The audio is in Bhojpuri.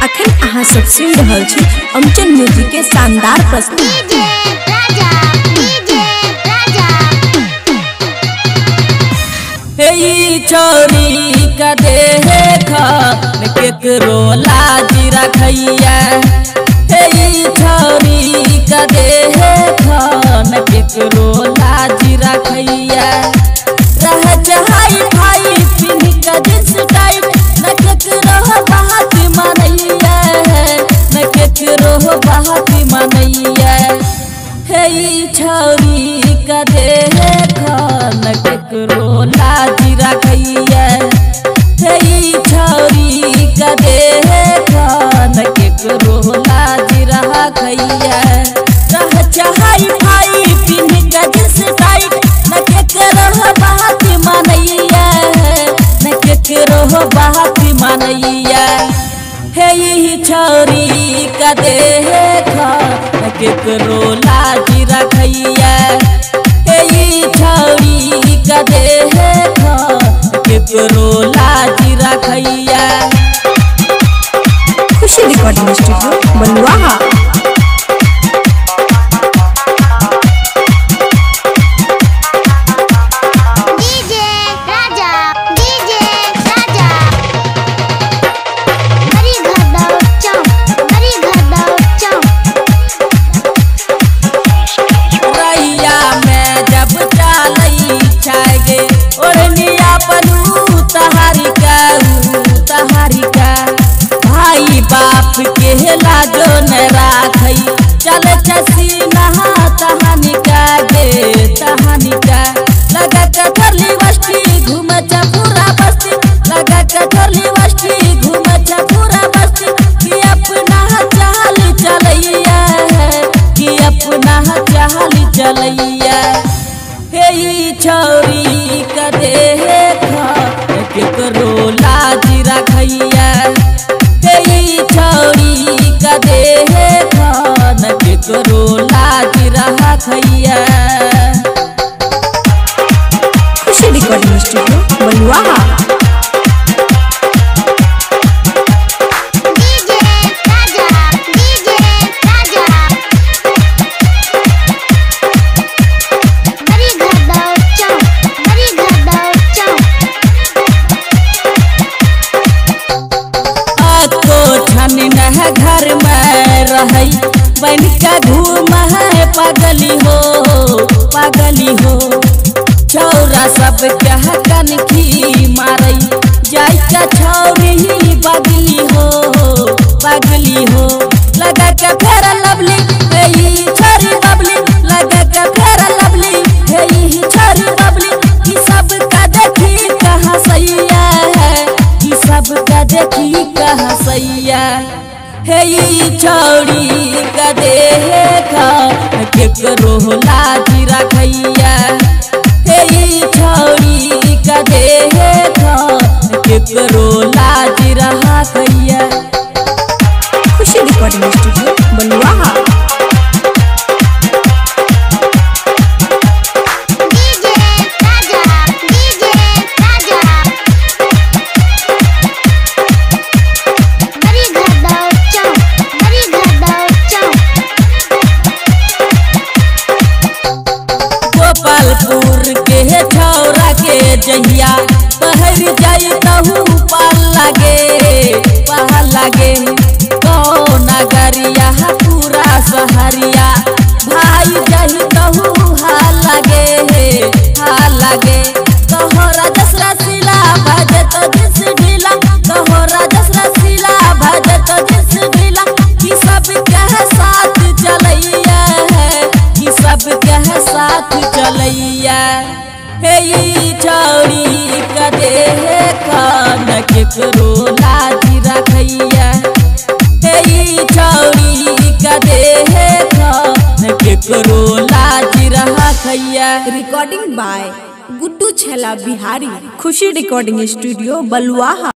अखन अहाँ सब सुन रहल छी अमचन म्यूजिक के शानदार प्रस्तुति। छोरी का देखा केकरो लाजी रखैया, छोरी का देखा केकरो लाजी रखैया। रह जहाई भाई पिन का जिस टाइप न केकरो बात मनैया, न केकरो बात मनैया। छोरी का देखा न केकरो लाजी रखैया, छोरी का देखा न केकरो लाजी रखैया। रह चाहई भाई पिन का जिस टाइट न केकरो बात मनैया, न केकरो बात मनैया। छोरी का देखा न केकरो लाजी रखैया, छोरी का देखा केकरो लाजी रखैया। खुशी रिकॉर्डिंग स्टूडियो बलुआहा। बाप के लाजो न राखई चल चसी नहा तहानी का गे तहानी का। लगा कठोरली बस्ती घूम पूरा बस्ती, लगा कठोरली बस्ती घूम पूरा बस्ती। कि अपना चाल चलैया, कि अपना चाल चलैया। छोरी का देखा केकरो लाजी रखैया, छोरी का देखा न केकरो लाजी रखैया। खुशी रिकॉर्डिंग स्टूडियो बलुआहा। घर में रही बन का घूम है पागली हो, पागली हो। छौरा सब कह कनखी मारई जाय का छौरी पागली हो, पागली हो। लगा के फेर लवली छोरी बबली, लगा के फेर लवली छोरी बबली। कि सब का देखी कहाँ सैया है, कि सब का देखी कहाँ सैया। छोरी का देखा केकरो लाजी रखैया, छोरी का देखा केकरो लाजी रखैया। खुशी रिकॉर्डिंग स्टूडियो बलुआहा। गोपालपुर के छौरा के जहिया पहर जाई तहु पाल लागे, पाल लागे। कौन नगरिया पूरा सहरिया भाई जाई तहु हाल लागे, हाल लागे। तोहरा दसरा सिला भजत जिस ढीला, तोहरा दसरा सिला भजत जिस ढीला। कि सब कह साथ चलैया है, कि सब कह साथ चलैया। छोरी का देखा न केकरो लाजी रखैया, छोरी का देखा न केकरो लाजी रखैया। Recording by Guddu Chhela Bihari. Khushi recording studio Baluaha.